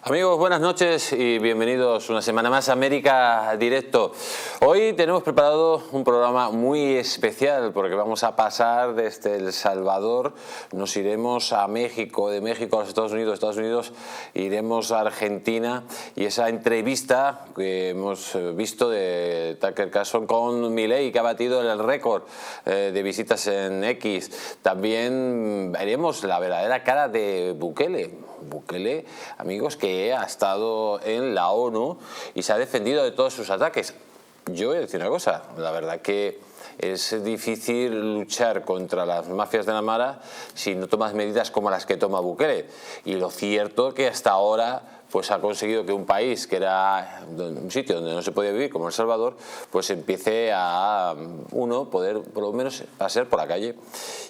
Amigos, buenas noches y bienvenidos una semana más a América Directo. Hoy tenemos preparado un programa muy especial porque vamos a pasar desde El Salvador, nos iremos a México, de México a los Estados Unidos iremos a Argentina, y esa entrevista que hemos visto de Tucker Carlson con Milei, que ha batido el récord de visitas en X. También veremos la verdadera cara de Bukele, amigos, que ha estado en la ONU y se ha defendido de todos sus ataques. Yo voy a decir una cosa, la verdad que es difícil luchar contra las mafias de la Mara si no tomas medidas como las que toma Bukele. Y lo cierto es que hasta ahora pues ha conseguido que un país que era un sitio donde no se podía vivir, como El Salvador, pues empiece a uno poder por lo menos pasear por la calle.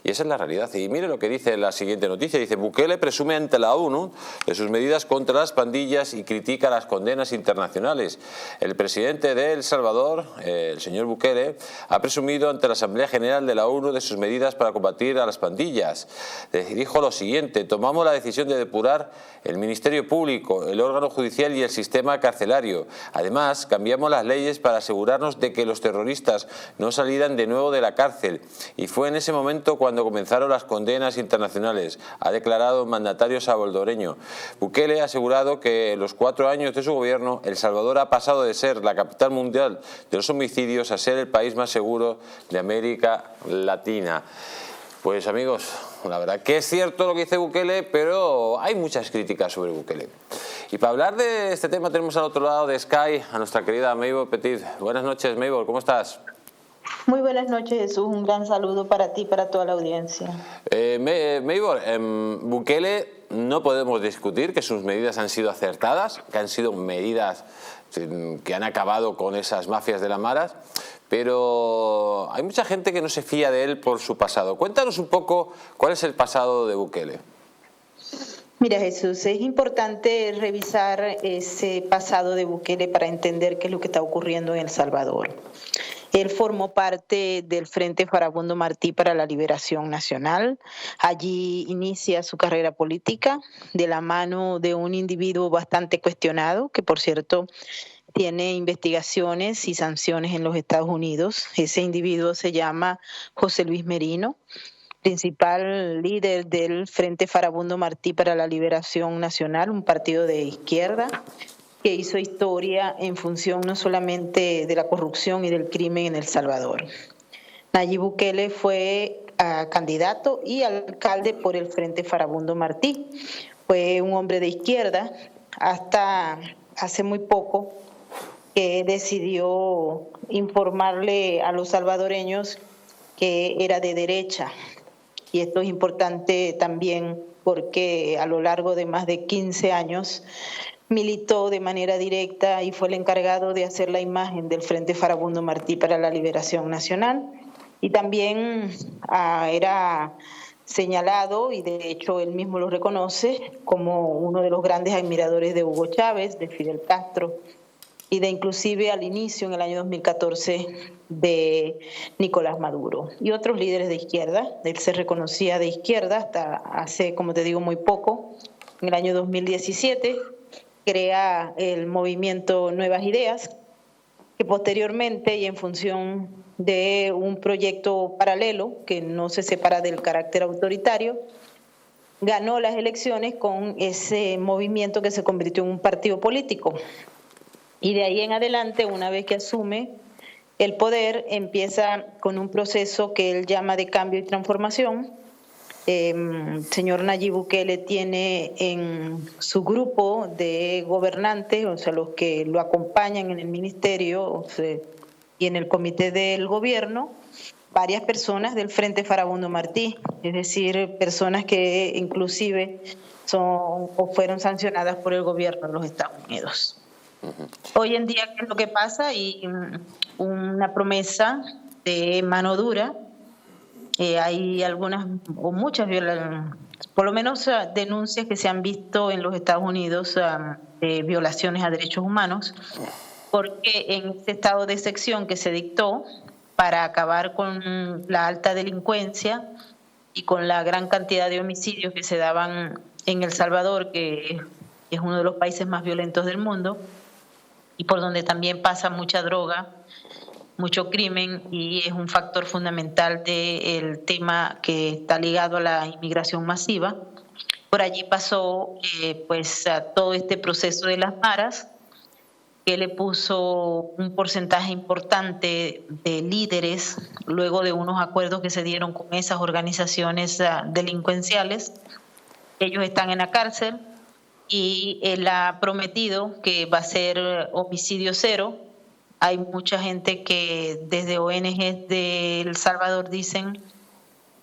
Y esa es la realidad. Y mire lo que dice la siguiente noticia. Dice: Bukele presume ante la ONU de sus medidas contra las pandillas y critica las condenas internacionales. El presidente de El Salvador, el señor Bukele, ha presumido ante la Asamblea General de la ONU de sus medidas para combatir a las pandillas. Dijo lo siguiente: tomamos la decisión de depurar el Ministerio Público, el órgano judicial y el sistema carcelario. Además, cambiamos las leyes para asegurarnos de que los terroristas no salieran de nuevo de la cárcel. Y fue en ese momento cuando comenzaron las condenas internacionales, ha declarado el mandatario salvadoreño. Bukele ha asegurado que en los 4 años de su gobierno, El Salvador ha pasado de ser la capital mundial de los homicidios a ser el país más seguro de América Latina. Pues amigos, la verdad que es cierto lo que dice Bukele, pero hay muchas críticas sobre Bukele. Y para hablar de este tema tenemos al otro lado de Sky a nuestra querida Mabel Petit. Buenas noches, Mabel, ¿cómo estás? Muy buenas noches, Jesús. Un gran saludo para ti y para toda la audiencia. Mabel, Bukele, no podemos discutir que sus medidas han sido acertadas, que han sido medidas que han acabado con esas mafias de la Mara, pero hay mucha gente que no se fía de él por su pasado. Cuéntanos un poco cuál es el pasado de Bukele. Mira, Jesús, es importante revisar ese pasado de Bukele para entender qué es lo que está ocurriendo en El Salvador. Él formó parte del Frente Farabundo Martí para la Liberación Nacional. Allí inicia su carrera política de la mano de un individuo bastante cuestionado, que por cierto tiene investigaciones y sanciones en los Estados Unidos. Ese individuo se llama José Luis Merino, principal líder del Frente Farabundo Martí para la Liberación Nacional, un partido de izquierda que hizo historia en función no solamente de la corrupción y del crimen en El Salvador. Nayib Bukele fue candidato y alcalde por el Frente Farabundo Martí. Fue un hombre de izquierda hasta hace muy poco que decidió informarle a los salvadoreños que era de derecha. Y esto es importante también porque a lo largo de más de 15 años militó de manera directa y fue el encargado de hacer la imagen del Frente Farabundo Martí para la Liberación Nacional. Y también era señalado, y de hecho él mismo lo reconoce, como uno de los grandes admiradores de Hugo Chávez, de Fidel Castro, y de inclusive al inicio, en el año 2014, de Nicolás Maduro y otros líderes de izquierda. Él se reconocía de izquierda hasta hace, como te digo, muy poco. En el año 2017 crea el movimiento Nuevas Ideas, que posteriormente y en función de un proyecto paralelo que no se separa del carácter autoritario, ganó las elecciones con ese movimiento que se convirtió en un partido político. Y de ahí en adelante, una vez que asume el poder, empieza con un proceso que él llama de cambio y transformación. Señor Nayib Bukele tiene en su grupo de gobernantes, o sea, los que lo acompañan en el ministerio y en el comité del gobierno, varias personas del Frente Farabundo Martí, es decir, personas que inclusive son o fueron sancionadas por el gobierno de los Estados Unidos. Hoy en día, ¿qué es lo que pasa? Y una promesa de mano dura. Hay algunas o muchas, por lo menos denuncias que se han visto en los Estados Unidos de violaciones a derechos humanos, porque en este estado de excepción que se dictó para acabar con la alta delincuencia y con la gran cantidad de homicidios que se daban en El Salvador, que es uno de los países más violentos del mundo y por donde también pasa mucha droga, mucho crimen, y es un factor fundamental del tema que está ligado a la inmigración masiva. Por allí pasó pues a todo este proceso de las maras, que le puso un porcentaje importante de líderes luego de unos acuerdos que se dieron con esas organizaciones delincuenciales. Ellos están en la cárcel y él ha prometido que va a ser homicidio cero. Hay mucha gente que desde ONGs de El Salvador dicen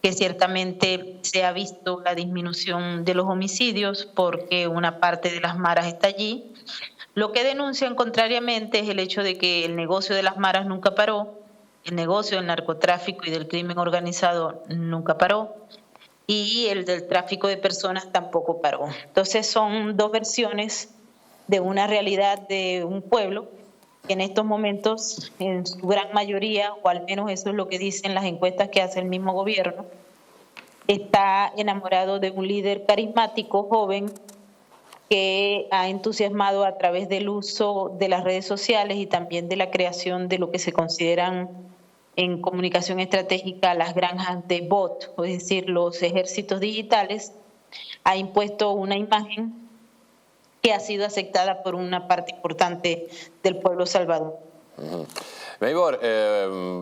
que ciertamente se ha visto la disminución de los homicidios porque una parte de las maras está allí. Lo que denuncian contrariamente es el hecho de que el negocio de las maras nunca paró, el negocio del narcotráfico y del crimen organizado nunca paró, y el del tráfico de personas tampoco paró. Entonces son dos versiones de una realidad de un pueblo que en estos momentos, en su gran mayoría, o al menos eso es lo que dicen las encuestas que hace el mismo gobierno, está enamorado de un líder carismático, joven, que ha entusiasmado a través del uso de las redes sociales y también de la creación de lo que se consideran en comunicación estratégica las granjas de bot, es decir, los ejércitos digitales. Ha impuesto una imagen que ha sido aceptada por una parte importante del pueblo salvadoreño. Maybor,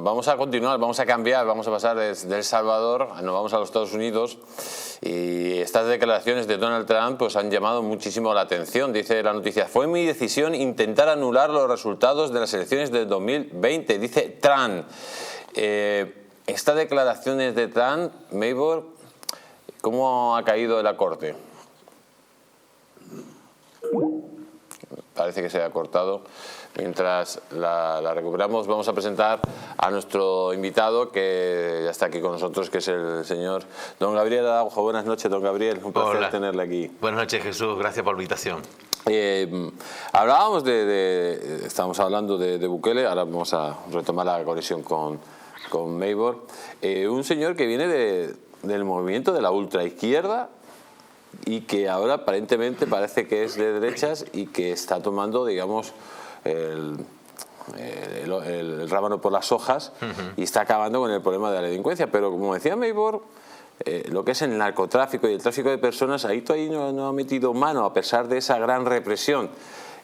vamos a continuar, vamos a cambiar, vamos a pasar de El Salvador, nos vamos a los Estados Unidos, y estas declaraciones de Donald Trump pues han llamado muchísimo la atención. Dice la noticia: fue mi decisión intentar anular los resultados de las elecciones del 2020, dice Trump. Estas declaraciones de Trump, Maybor, ¿cómo ha caído en la corte? Parece que se ha cortado. Mientras la recuperamos, vamos a presentar a nuestro invitado, que ya está aquí con nosotros, que es el señor don Gabriel Araujo. Buenas noches, don Gabriel, un placer tenerle aquí. Buenas noches, Jesús, gracias por la invitación. Hablábamos estábamos hablando de Bukele, ahora vamos a retomar la conexión con Maybor. Un señor que viene del movimiento de la ultraizquierda y que ahora aparentemente parece que es de derechas y que está tomando, digamos, el rábano por las hojas y está acabando con el problema de la delincuencia. Pero como decía Maybor, lo que es el narcotráfico y el tráfico de personas, ahí todavía no ha metido mano a pesar de esa gran represión.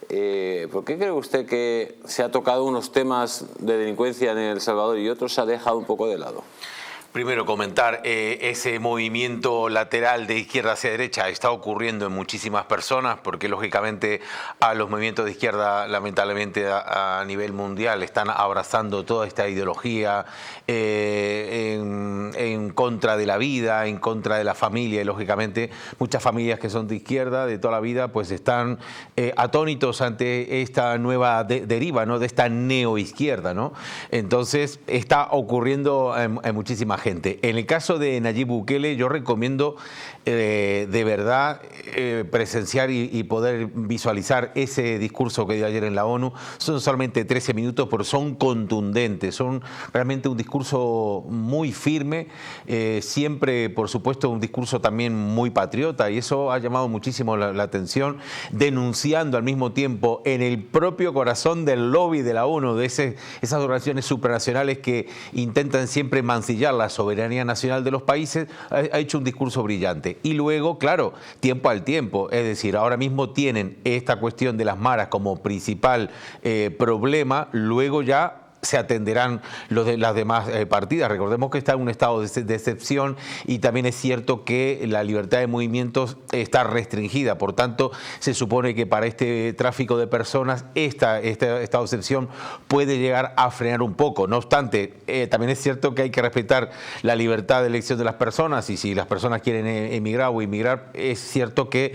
¿Por qué cree usted que se ha tocado unos temas de delincuencia en El Salvador y otros se ha dejado un poco de lado? Primero comentar, ese movimiento lateral de izquierda hacia derecha está ocurriendo en muchísimas personas porque lógicamente a los movimientos de izquierda lamentablemente a nivel mundial están abrazando toda esta ideología en contra de la vida, en contra de la familia, y lógicamente muchas familias que son de izquierda de toda la vida pues están atónitos ante esta nueva deriva, ¿no?, de esta neoizquierda, ¿no? Entonces está ocurriendo en muchísima gente. En el caso de Nayib Bukele, yo recomiendo de verdad presenciar y poder visualizar ese discurso que dio ayer en la ONU. Son solamente 13 minutos, pero son contundentes, son realmente un discurso muy firme, siempre, por supuesto, un discurso también muy patriota, y eso ha llamado muchísimo la atención, denunciando al mismo tiempo en el propio corazón del lobby de la ONU, de esas organizaciones supranacionales que intentan siempre mancillar la soberanía nacional de los países. Ha hecho un discurso brillante. Y luego, claro, tiempo al tiempo, es decir, ahora mismo tienen esta cuestión de las maras como principal problema, luego ya se atenderán las demás partidas. Recordemos que está en un estado de excepción y también es cierto que la libertad de movimientos está restringida. Por tanto, se supone que para este tráfico de personas este estado de excepción puede llegar a frenar un poco. No obstante, también es cierto que hay que respetar la libertad de elección de las personas, y si las personas quieren emigrar o inmigrar, es cierto que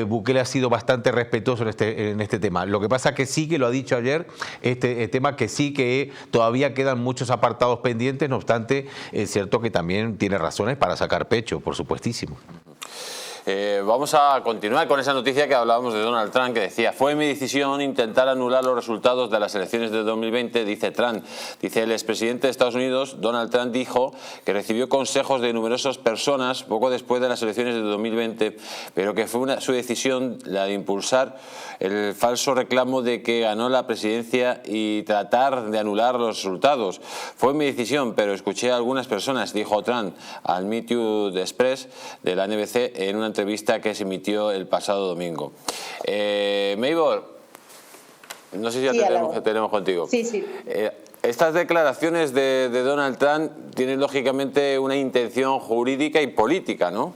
Bukele ha sido bastante respetuoso en este tema. Lo que pasa es que sí, que lo ha dicho ayer, este tema, que sí que todavía quedan muchos apartados pendientes. No obstante, es cierto que también tiene razones para sacar pecho, por supuestísimo. Vamos a continuar con esa noticia que hablábamos de Donald Trump, que decía: fue mi decisión intentar anular los resultados de las elecciones de 2020, dice Trump. Dice el expresidente de Estados Unidos, Donald Trump, dijo que recibió consejos de numerosas personas poco después de las elecciones de 2020, pero que fue su decisión la de impulsar el falso reclamo de que ganó la presidencia y tratar de anular los resultados. Fue mi decisión, pero escuché a algunas personas, dijo Trump al Meet You Express de la NBC en una entrevista que se emitió el pasado domingo. Maybor, no sé si ya tenemos contigo. Sí. Estas declaraciones de Donald Trump tienen lógicamente una intención jurídica y política, ¿no?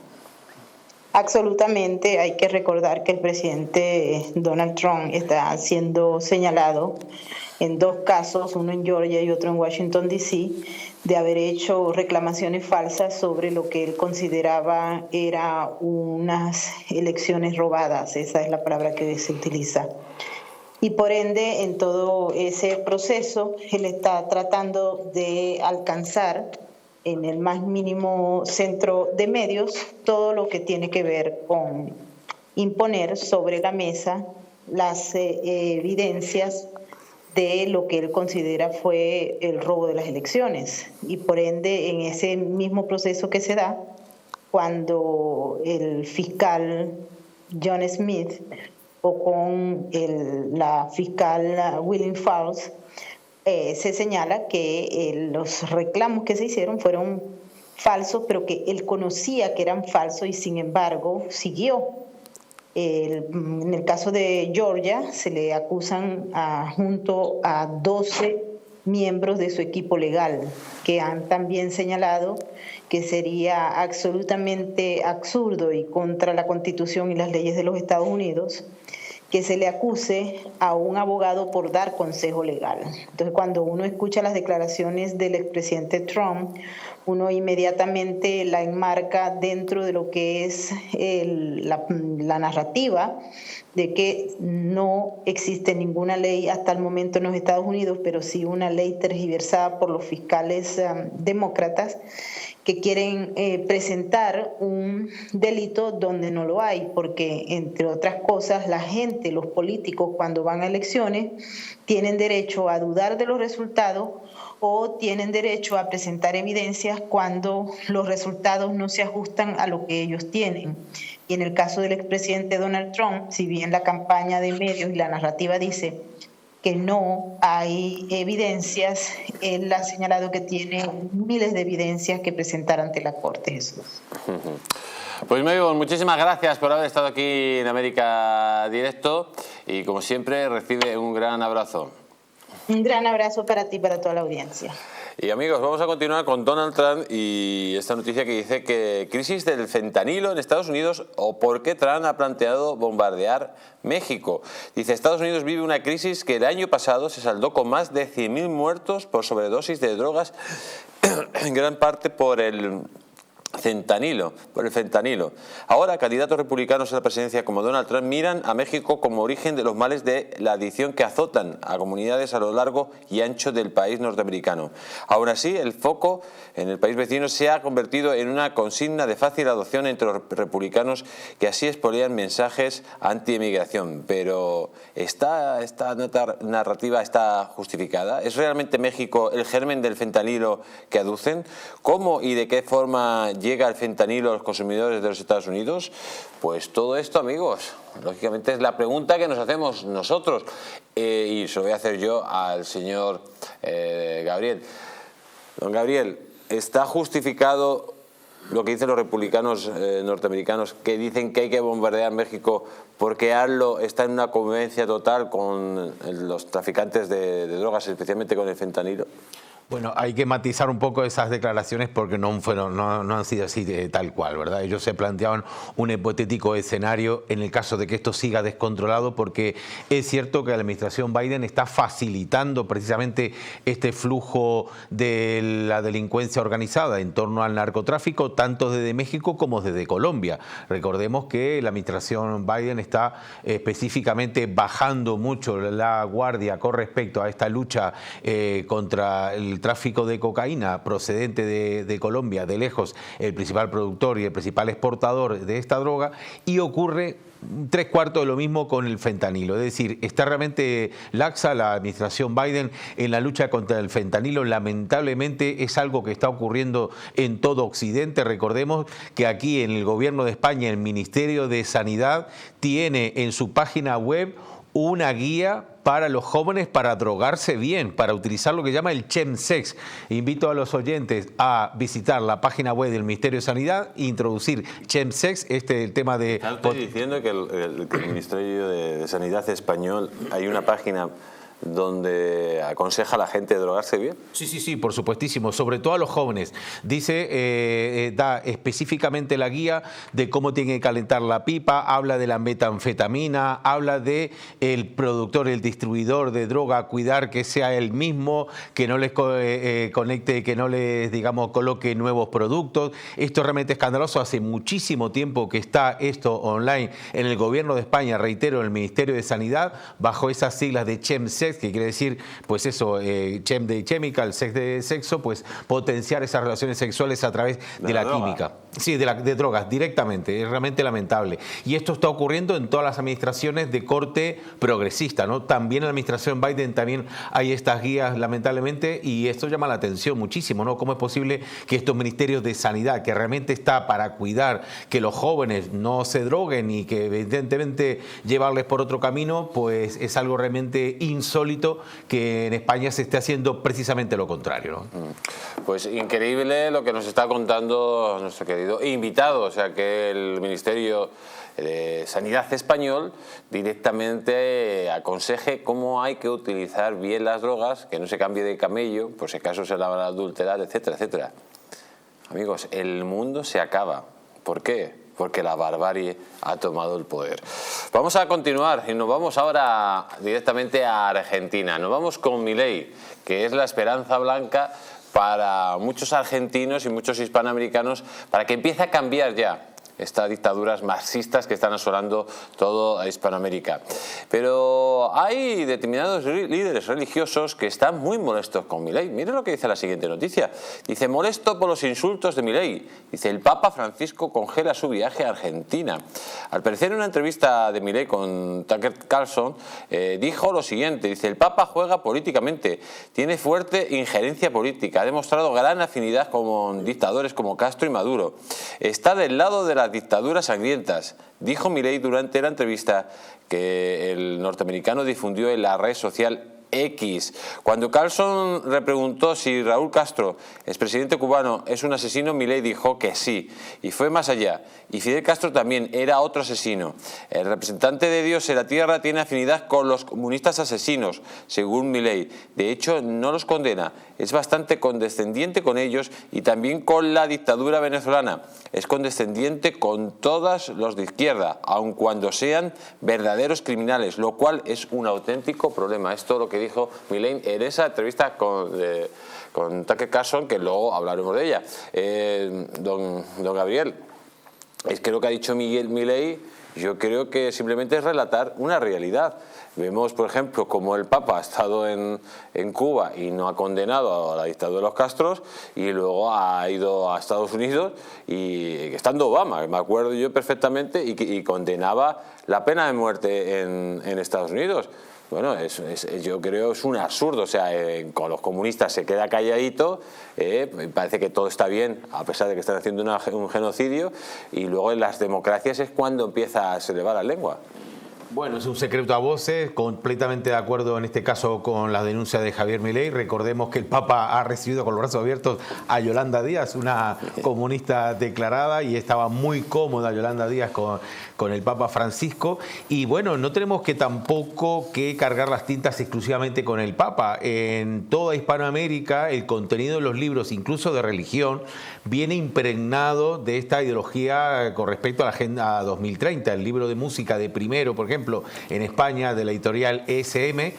Absolutamente. Hay que recordar que el presidente Donald Trump está siendo señalado en dos casos, uno en Georgia y otro en Washington, D.C., de haber hecho reclamaciones falsas sobre lo que él consideraba era unas elecciones robadas. Esa es la palabra que se utiliza. Y por ende, en todo ese proceso, él está tratando de alcanzar en el más mínimo centro de medios todo lo que tiene que ver con imponer sobre la mesa las evidencias de lo que él considera fue el robo de las elecciones. Y por ende, en ese mismo proceso que se da, cuando el fiscal John Smith o con la fiscal William Fowles se señala que los reclamos que se hicieron fueron falsos, pero que él conocía que eran falsos y sin embargo siguió. En el caso de Georgia se le acusan junto a 12 miembros de su equipo legal que han también señalado que sería absolutamente absurdo y contra la Constitución y las leyes de los Estados Unidos que se le acuse a un abogado por dar consejo legal. Entonces, cuando uno escucha las declaraciones del expresidente Trump, uno inmediatamente la enmarca dentro de lo que es la narrativa de que no existe ninguna ley hasta el momento en los Estados Unidos, pero sí una ley tergiversada por los fiscales demócratas que quieren presentar un delito donde no lo hay, porque, entre otras cosas, la gente, los políticos, cuando van a elecciones, tienen derecho a dudar de los resultados o tienen derecho a presentar evidencias cuando los resultados no se ajustan a lo que ellos tienen. Y en el caso del expresidente Donald Trump, si bien la campaña de medios y la narrativa dice que no hay evidencias, él ha señalado que tiene miles de evidencias que presentar ante la Corte, Jesús. Pues Maybor, muchísimas gracias por haber estado aquí en América Directo y como siempre recibe un gran abrazo. Un gran abrazo para ti y para toda la audiencia. Y amigos, vamos a continuar con Donald Trump y esta noticia que dice que crisis del fentanilo en Estados Unidos o por qué Trump ha planteado bombardear México. Dice: Estados Unidos vive una crisis que el año pasado se saldó con más de 100.000 muertos por sobredosis de drogas, en gran parte por el fentanilo. Ahora, candidatos republicanos a la presidencia como Donald Trump miran a México como origen de los males de la adicción que azotan a comunidades a lo largo y ancho del país norteamericano. Aún así, el foco en el país vecino se ha convertido en una consigna de fácil adopción entre los republicanos que así expolian mensajes anti-emigración. Pero ¿esta narrativa está justificada? ¿Es realmente México el germen del fentanilo que aducen? ¿Cómo y de qué forma llega el fentanilo a los consumidores de los Estados Unidos? Pues todo esto, amigos, lógicamente es la pregunta que nos hacemos nosotros y se lo voy a hacer yo al señor Gabriel. Don Gabriel, ¿está justificado lo que dicen los republicanos norteamericanos que dicen que hay que bombardear México porque AMLO está en una convivencia total con los traficantes de drogas, especialmente con el fentanilo? Bueno, hay que matizar un poco esas declaraciones porque no han sido así tal cual, ¿verdad? Ellos se planteaban un hipotético escenario en el caso de que esto siga descontrolado, porque es cierto que la administración Biden está facilitando precisamente este flujo de la delincuencia organizada en torno al narcotráfico, tanto desde México como desde Colombia. Recordemos que la administración Biden está específicamente bajando mucho la guardia con respecto a esta lucha contra el el tráfico de cocaína procedente de Colombia, de lejos el principal productor y el principal exportador de esta droga, y ocurre 3/4 de lo mismo con el fentanilo. Es decir, está realmente laxa la administración Biden en la lucha contra el fentanilo. Lamentablemente es algo que está ocurriendo en todo Occidente. Recordemos que aquí en el gobierno de España, el Ministerio de Sanidad tiene en su página web una guía para los jóvenes para drogarse bien, para utilizar lo que llama el chemsex. Invito a los oyentes a visitar la página web del Ministerio de Sanidad e introducir chemsex, el tema de... Estoy diciendo que el Ministerio de Sanidad español, hay una página donde aconseja a la gente drogarse bien. Sí, por supuestísimo, sobre todo a los jóvenes. Dice, da específicamente la guía de cómo tiene que calentar la pipa, habla de la metanfetamina, habla de el productor, el distribuidor de droga, cuidar que sea él mismo, que no les conecte, que no les, digamos, coloque nuevos productos. Esto es realmente escandaloso. Hace muchísimo tiempo que está esto online en el gobierno de España, reitero, en el Ministerio de Sanidad, bajo esas siglas de chemsex, que quiere decir, pues eso, chem de chemical, sex de sexo, pues potenciar esas relaciones sexuales a través de la química. Sí, de drogas, directamente. Es realmente lamentable. Y esto está ocurriendo en todas las administraciones de corte progresista, ¿no? También en la administración Biden también hay estas guías, lamentablemente, y esto llama la atención muchísimo, ¿no? ¿Cómo es posible que estos ministerios de sanidad, que realmente está para cuidar que los jóvenes no se droguen y que evidentemente llevarles por otro camino, pues es algo realmente insólito que en España se esté haciendo precisamente lo contrario, ¿no? Pues increíble lo que nos está contando nuestro querido invitado, o sea que el Ministerio de Sanidad español directamente aconseje cómo hay que utilizar bien las drogas, que no se cambie de camello, por si acaso se la van a adulterar, etcétera, etcétera. Amigos, el mundo se acaba. ¿Por qué? Porque la barbarie ha tomado el poder. Vamos a continuar y nos vamos ahora directamente a Argentina. Nos vamos con Milei, que es la esperanza blanca para muchos argentinos y muchos hispanoamericanos, para que empiece a cambiar ya estas dictaduras marxistas que están asolando toda Hispanoamérica. Pero hay determinados líderes religiosos que están muy molestos con Milei. Miren lo que dice la siguiente noticia. Dice, molesto por los insultos de Milei. Dice, el Papa Francisco congela su viaje a Argentina. Al parecer, en una entrevista de Milei con Tucker Carlson, dijo lo siguiente. Dice, el Papa juega políticamente, tiene fuerte injerencia política, ha demostrado gran afinidad con dictadores como Castro y Maduro. Está del lado de las dictaduras sangrientas, dijo Milei durante la entrevista que el norteamericano difundió en la red social X. Cuando Carlson repreguntó si Raúl Castro, expresidente cubano, es un asesino, Milei dijo que sí, y fue más allá. Y Fidel Castro también era otro asesino. El representante de Dios en la tierra tiene afinidad con los comunistas asesinos, según Milei. De hecho, no los condena. Es bastante condescendiente con ellos y también con la dictadura venezolana. Es condescendiente con todos los de izquierda, aun cuando sean verdaderos criminales, lo cual es un auténtico problema. Esto es lo que dijo Milei en esa entrevista con Tucker Carlson, que luego hablaremos de ella. Don Gabriel, es que lo que ha dicho Milei, yo creo que simplemente es relatar una realidad. Vemos, por ejemplo, cómo el Papa ha estado en Cuba y no ha condenado a la dictadura de los Castros, y luego ha ido a Estados Unidos, y estando Obama, me acuerdo yo perfectamente, y condenaba la pena de muerte en Estados Unidos. Bueno, yo creo es un absurdo. O sea, con los comunistas se queda calladito, parece que todo está bien, a pesar de que están haciendo un genocidio, y luego en las democracias es cuando empieza a se le va la lengua. Bueno, es un secreto a voces, completamente de acuerdo en este caso con la denuncia de Javier Milei. Recordemos que el Papa ha recibido con los brazos abiertos a Yolanda Díaz, una comunista declarada, y estaba muy cómoda Yolanda Díaz con el Papa Francisco. Y bueno, no tenemos que tampoco que cargar las tintas exclusivamente con el Papa. En toda Hispanoamérica el contenido de los libros, incluso de religión, viene impregnado de esta ideología con respecto a la Agenda 2030. El libro de música de Primero, por ejemplo, ejemplo, en España, de la editorial ESM,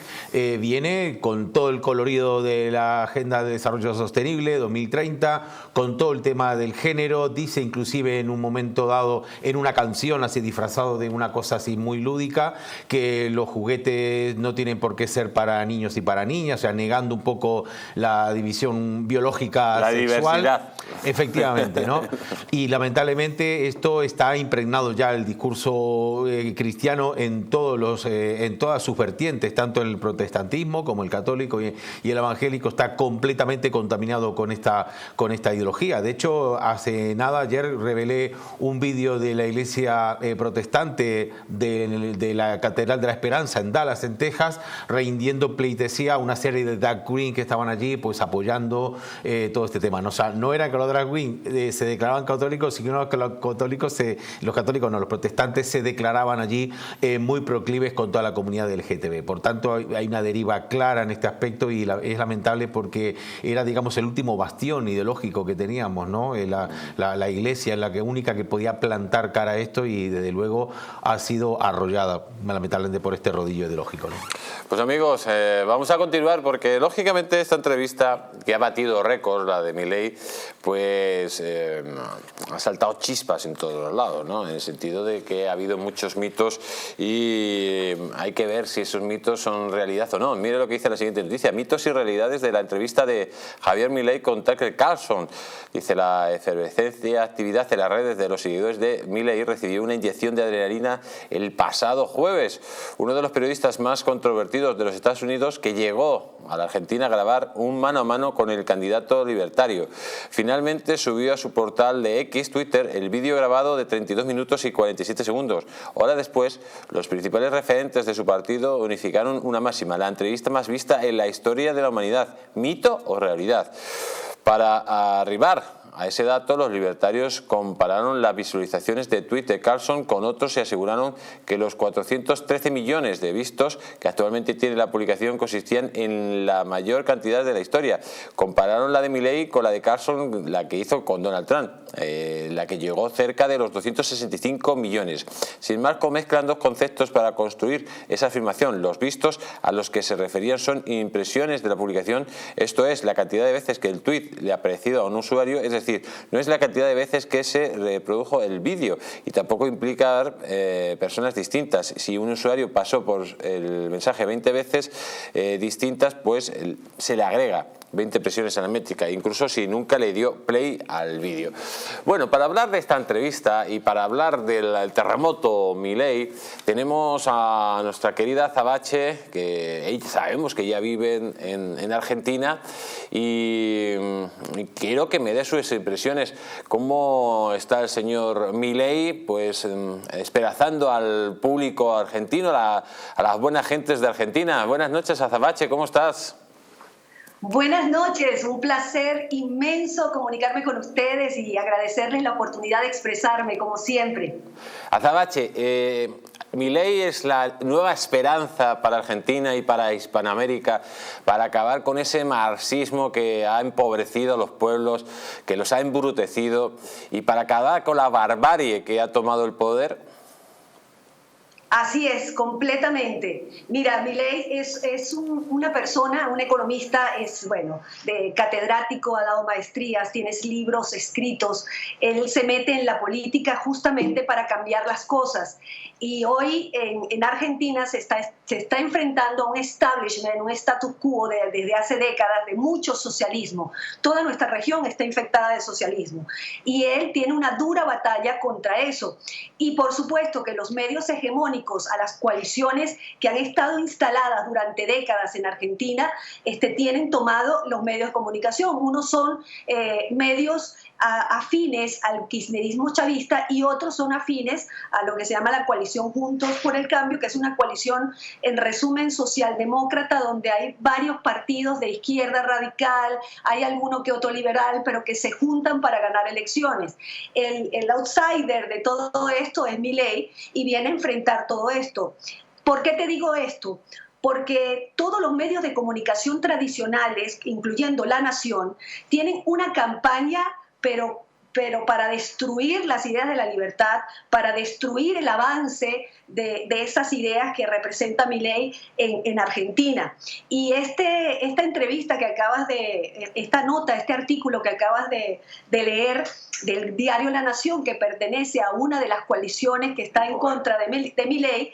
viene con todo el colorido de la Agenda de Desarrollo Sostenible 2030, con todo el tema del género, dice inclusive en un momento dado, en una canción así disfrazado de una cosa así muy lúdica, que los juguetes no tienen por qué ser para niños y para niñas, o sea, negando un poco la división biológica la sexual. Diversidad. Efectivamente, ¿no? Y lamentablemente esto está impregnado ya el discurso cristiano en todas sus vertientes, tanto en el protestantismo como el católico y el evangélico está completamente contaminado con esta ideología. De hecho, hace nada, ayer revelé un vídeo de la iglesia protestante de la Catedral de la Esperanza en Dallas, en Texas, rindiendo pleitesía a una serie de drag queens que estaban allí pues apoyando todo este tema. O sea, no era que los drag queens se declaraban católicos, sino que los protestantes se declaraban allí muy proclives con toda la comunidad del LGTB. Por tanto, hay una deriva clara en este aspecto y es lamentable porque era, digamos, el último bastión ideológico que teníamos, ¿no? La iglesia es la única que podía plantar cara a esto y desde luego ha sido arrollada lamentablemente por este rodillo ideológico, ¿no? Pues amigos, vamos a continuar porque lógicamente esta entrevista que ha batido récords, la de Milei, pues ha saltado chispas en todos los lados, ¿no? En el sentido de que ha habido muchos mitos y hay que ver si esos mitos son realidad o no. Mire lo que dice la siguiente noticia: mitos y realidades de la entrevista de Javier Milei con Tucker Carlson. Dice: la efervescencia actividad en las redes de los seguidores de Milei recibió una inyección de adrenalina el pasado jueves. Uno de los periodistas más controvertidos de los Estados Unidos, que llegó a la Argentina a grabar un mano a mano con el candidato libertario, finalmente subió a su portal de X, Twitter, el vídeo grabado de 32 minutos y 47 segundos. Hora después, los principales referentes de su partido unificaron una máxima: la entrevista más vista en la historia de la humanidad, ¿mito o realidad? Para arribar a ese dato, los libertarios compararon las visualizaciones de tweets de Carlson con otros y aseguraron que los 413 millones de vistos que actualmente tiene la publicación consistían en la mayor cantidad de la historia. Compararon la de Milei con la de Carlson, la que hizo con Donald Trump, la que llegó cerca de los 265 millones. Sin embargo, mezclan dos conceptos para construir esa afirmación. Los vistos a los que se referían son impresiones de la publicación, esto es, la cantidad de veces que el tweet le ha aparecido a un usuario, es decir, no es la cantidad de veces que se reprodujo el vídeo, y tampoco implica personas distintas. Si un usuario pasó por el mensaje 20 veces distintas, pues se le agrega 20 presiones a la métrica, incluso si nunca le dio play al vídeo. Bueno, para hablar de esta entrevista y para hablar del terremoto Milei, tenemos a nuestra querida Azabache, que sabemos que ya vive en Argentina, y quiero que me dé sus impresiones. ¿Cómo está el señor Milei? Pues esperanzando al público argentino, a las buenas gentes de Argentina. Buenas noches, Azabache, ¿cómo estás? Buenas noches, un placer inmenso comunicarme con ustedes y agradecerles la oportunidad de expresarme, como siempre. Azabache, Milei es la nueva esperanza para Argentina y para Hispanoamérica para acabar con ese marxismo que ha empobrecido a los pueblos, que los ha embrutecido, y para acabar con la barbarie que ha tomado el poder. Así es, completamente. Mira, Milei es una persona, un economista, de catedrático, ha dado maestrías, tiene libros escritos. Él se mete en la política justamente para cambiar las cosas. Y hoy en Argentina se está enfrentando a un establishment, un status quo desde hace décadas de mucho socialismo. Toda nuestra región está infectada de socialismo. Y él tiene una dura batalla contra eso. Y por supuesto que los medios hegemónicos, a las coaliciones que han estado instaladas durante décadas en Argentina, tienen tomado los medios de comunicación. Unos son medios afines al kirchnerismo chavista y otros son afines a lo que se llama la coalición Juntos por el Cambio, que es una coalición, en resumen, socialdemócrata, donde hay varios partidos de izquierda radical, hay alguno que otro liberal, pero que se juntan para ganar elecciones. El outsider de todo esto es Milei y viene a enfrentar todo esto. ¿Por qué te digo esto? Porque todos los medios de comunicación tradicionales, incluyendo La Nación, tienen una campaña pero pero para destruir las ideas de la libertad, para destruir el avance de esas ideas que representa Milei en Argentina. Y esta entrevista que acabas esta nota, este artículo que acabas de leer del diario La Nación, que pertenece a una de las coaliciones que está en contra de Milei,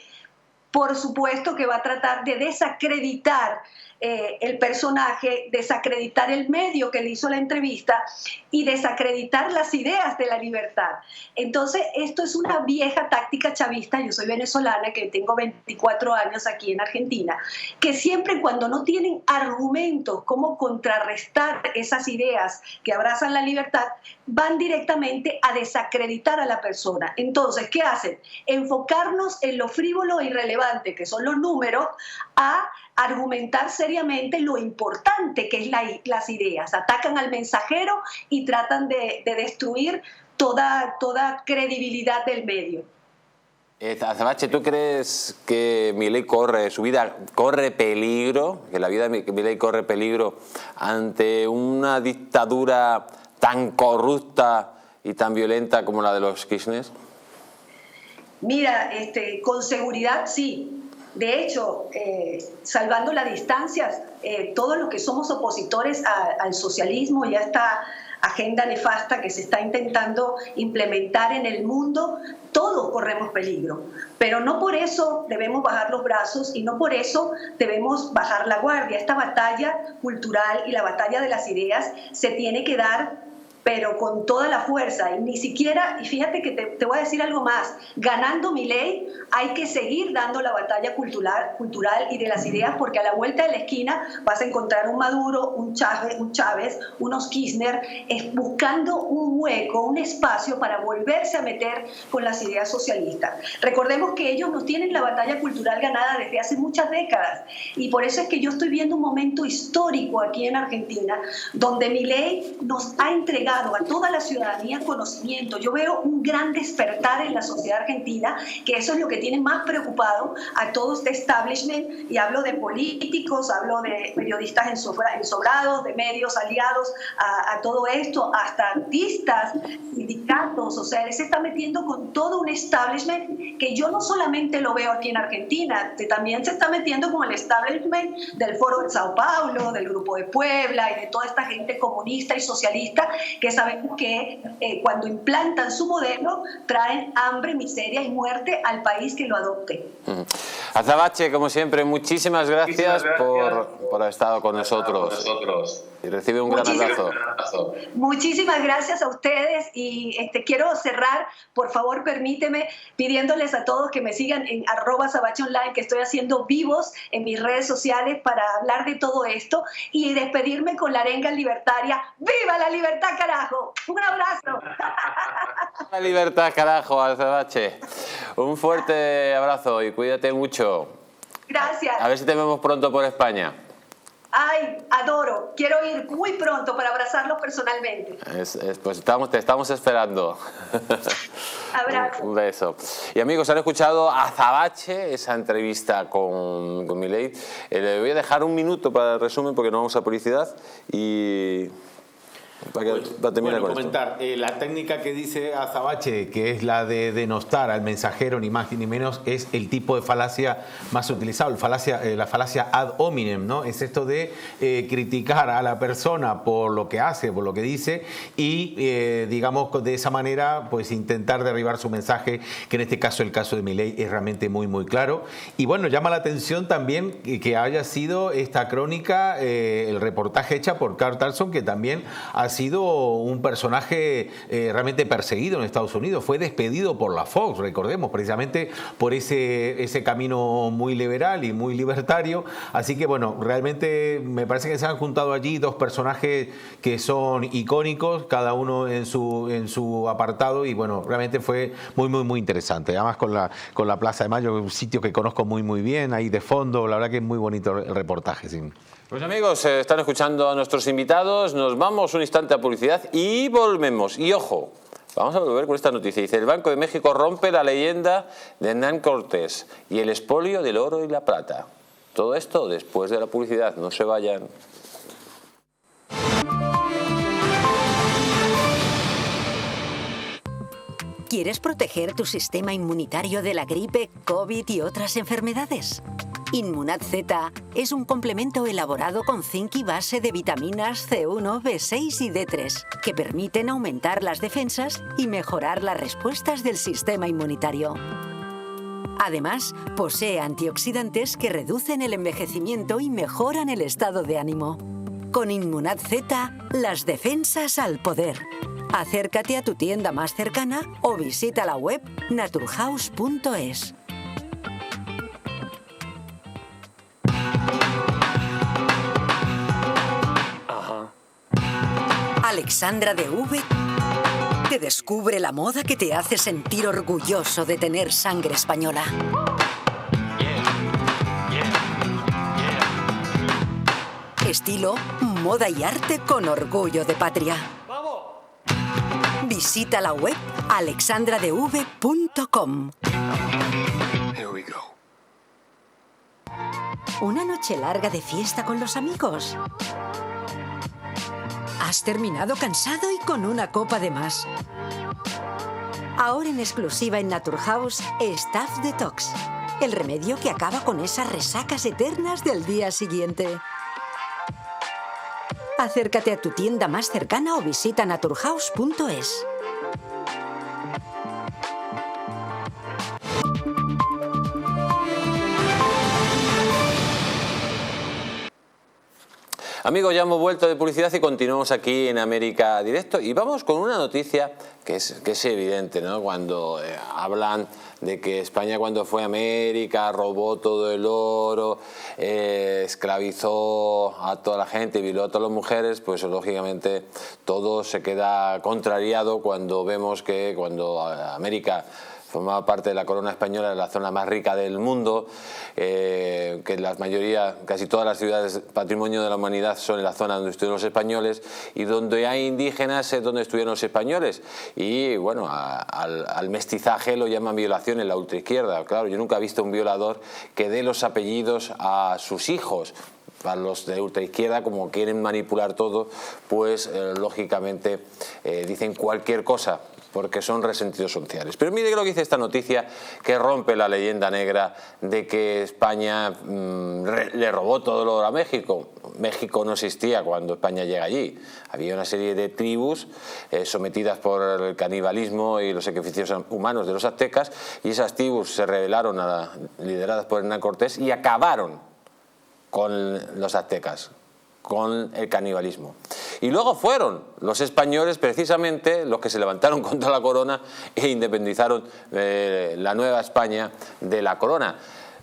por supuesto que va a tratar de desacreditar el personaje, desacreditar el medio que le hizo la entrevista y desacreditar las ideas de la libertad. Entonces, esto es una vieja táctica chavista. Yo soy venezolana, que tengo 24 años aquí en Argentina, que siempre cuando no tienen argumentos cómo contrarrestar esas ideas que abrazan la libertad, van directamente a desacreditar a la persona. Entonces, ¿qué hacen? Enfocarnos en lo frívolo e irrelevante, que son los números, a argumentar seriamente lo importante que es las ideas. Atacan al mensajero y tratan de destruir toda credibilidad del medio. Azabache, ¿tú crees que Milei su vida corre peligro, que la vida de Milei corre peligro ante una dictadura tan corrupta y tan violenta como la de los Kirchner? Mira, con seguridad sí. De hecho, salvando las distancias, todos los que somos opositores al socialismo y a esta agenda nefasta que se está intentando implementar en el mundo, todos corremos peligro. Pero no por eso debemos bajar los brazos y no por eso debemos bajar la guardia. Esta batalla cultural y la batalla de las ideas se tiene que dar, pero con toda la fuerza, y ni siquiera, y fíjate que te voy a decir algo más, ganando Milei hay que seguir dando la batalla cultural y de las ideas, porque a la vuelta de la esquina vas a encontrar un Maduro, un Chávez, unos Kirchner, buscando un hueco, un espacio para volverse a meter con las ideas socialistas. Recordemos que ellos no tienen la batalla cultural ganada desde hace muchas décadas, y por eso es que yo estoy viendo un momento histórico aquí en Argentina, donde Milei nos ha entregado a toda la ciudadanía conocimiento. Yo veo un gran despertar en la sociedad argentina, que eso es lo que tiene más preocupado a todo este establishment, y hablo de políticos, hablo de periodistas ensobrados, de medios aliados a todo esto, hasta artistas, sindicatos. O sea, él se está metiendo con todo un establishment que yo no solamente lo veo aquí en Argentina, también se está metiendo con el establishment del Foro de Sao Paulo, del Grupo de Puebla y de toda esta gente comunista y socialista, que sabemos que cuando implantan su modelo traen hambre, miseria y muerte al país que lo adopte. Azabache, como siempre, muchísimas gracias por haber estado con nosotros. Y recibe un gran abrazo. Muchísimas gracias a ustedes, y quiero cerrar, por favor permíteme, pidiéndoles a todos que me sigan en @azabacheonline, que estoy haciendo vivos en mis redes sociales para hablar de todo esto, y despedirme con la arenga libertaria. ¡Viva la libertad, carajo! ¡Un abrazo! La libertad, carajo, Azabache. Un fuerte abrazo y cuídate mucho. Gracias. A ver si te vemos pronto por España. Ay, adoro. Quiero ir muy pronto para abrazarlos personalmente. Pues te estamos esperando. Abrazo. Un beso. Y amigos, han escuchado a Azabache, esa entrevista con Milei. Le voy a dejar un minuto para el resumen porque no vamos a publicidad y... Para terminar con comentar, la técnica que dice Azabache, que es la de denostar al mensajero, ni más ni menos, es el tipo de falacia más utilizado, la falacia ad hominem, ¿no? Es esto de criticar a la persona por lo que hace, por lo que dice, y digamos de esa manera pues intentar derribar su mensaje, que en este caso, el caso de Milei, es realmente muy muy claro. Y bueno, llama la atención también que haya sido esta crónica, el reportaje hecha por Carl Carlson, que también ha sido un personaje realmente perseguido en Estados Unidos. Fue despedido por la Fox, recordemos, precisamente por ese camino muy liberal y muy libertario. Así que bueno, realmente me parece que se han juntado allí dos personajes que son icónicos, cada uno en su apartado, y bueno, realmente fue muy muy muy interesante. Además con la Plaza de Mayo, un sitio que conozco muy muy bien, ahí de fondo, la verdad que es muy bonito el reportaje, sí. Pues amigos, están escuchando a nuestros invitados, nos vamos un instante a publicidad y volvemos. Y ojo, vamos a volver con esta noticia. Dice, el Banco de México rompe la leyenda de Hernán Cortés y el expolio del oro y la plata. Todo esto después de la publicidad, no se vayan. ¿Quieres proteger tu sistema inmunitario de la gripe, COVID y otras enfermedades? Inmunad Z es un complemento elaborado con zinc y base de vitaminas C1, B6 y D3 que permiten aumentar las defensas y mejorar las respuestas del sistema inmunitario. Además, posee antioxidantes que reducen el envejecimiento y mejoran el estado de ánimo. Con Inmunad Z, las defensas al poder. Acércate a tu tienda más cercana o visita la web naturhaus.es. Alexandra de V te descubre la moda que te hace sentir orgulloso de tener sangre española. Estilo, moda y arte con orgullo de patria. Visita la web alexandradev.com. ¿Una noche larga de fiesta con los amigos? ¿Has terminado cansado y con una copa de más? Ahora en exclusiva en Naturhaus, Staff Detox. El remedio que acaba con esas resacas eternas del día siguiente. Acércate a tu tienda más cercana o visita naturhaus.es. Amigos, ya hemos vuelto de publicidad y continuamos aquí en América Directo y vamos con una noticia que es evidente, ¿no? Cuando hablan de que España cuando fue a América robó todo el oro, esclavizó a toda la gente, violó a todas las mujeres, pues lógicamente todo se queda contrariado cuando vemos que cuando América formaba parte de la corona española, de la zona más rica del mundo, que la mayoría, casi todas las ciudades patrimonio de la humanidad son en la zona donde estuvieron los españoles, y donde hay indígenas es donde estuvieron los españoles. Y bueno, al mestizaje lo llaman violación en la ultraizquierda. Claro, yo nunca he visto un violador que dé los apellidos a sus hijos. A los de ultraizquierda, como quieren manipular todo, pues lógicamente dicen cualquier cosa, porque son resentidos sociales. Pero mire lo que dice esta noticia, que rompe la leyenda negra de que España le robó todo el oro a México. México no existía cuando España llega allí. Había una serie de tribus sometidas por el canibalismo y los sacrificios humanos de los aztecas, y esas tribus se rebelaron, lideradas por Hernán Cortés, y acabaron con los aztecas, con el canibalismo. Y luego fueron los españoles precisamente los que se levantaron contra la corona e independizaron la Nueva España de la corona.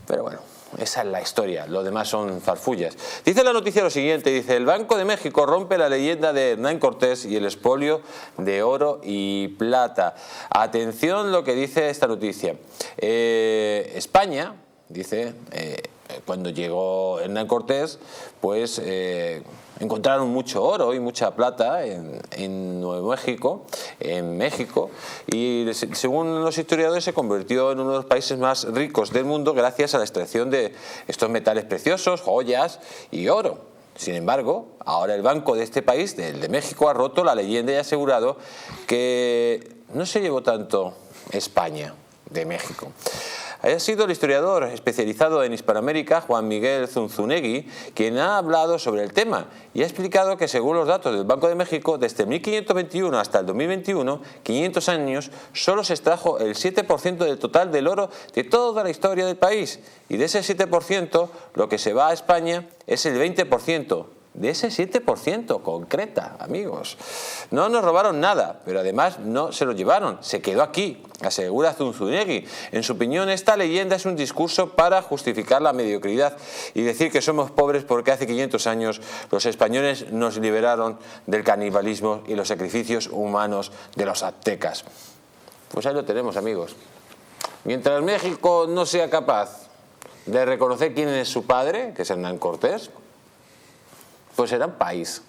Pero bueno, esa es la historia, lo demás son farfullas. Dice la noticia lo siguiente, dice: el Banco de México rompe la leyenda de Hernán Cortés y el expolio de oro y plata. Atención lo que dice esta noticia. España, dice, cuando llegó Hernán Cortés, pues encontraron mucho oro y mucha plata en Nuevo México, en México, y según los historiadores se convirtió en uno de los países más ricos del mundo gracias a la extracción de estos metales preciosos, joyas y oro. Sin embargo, ahora el banco de este país, el de México, ha roto la leyenda y ha asegurado que no se llevó tanto España de México. Ha sido el historiador especializado en Hispanoamérica, Juan Miguel Zunzunegui, quien ha hablado sobre el tema y ha explicado que según los datos del Banco de México, desde 1521 hasta el 2021, 500 años, solo se extrajo el 7% del total del oro de toda la historia del país, y de ese 7% lo que se va a España es el 20%. De ese 7%, concreta, amigos. No nos robaron nada, pero además no se lo llevaron, se quedó aquí, asegura Zunzunegui. En su opinión, esta leyenda es un discurso para justificar la mediocridad y decir que somos pobres porque hace 500 años los españoles nos liberaron del canibalismo y los sacrificios humanos de los aztecas. Pues ahí lo tenemos, amigos. Mientras México no sea capaz de reconocer quién es su padre, que es Hernán Cortés, pues era un país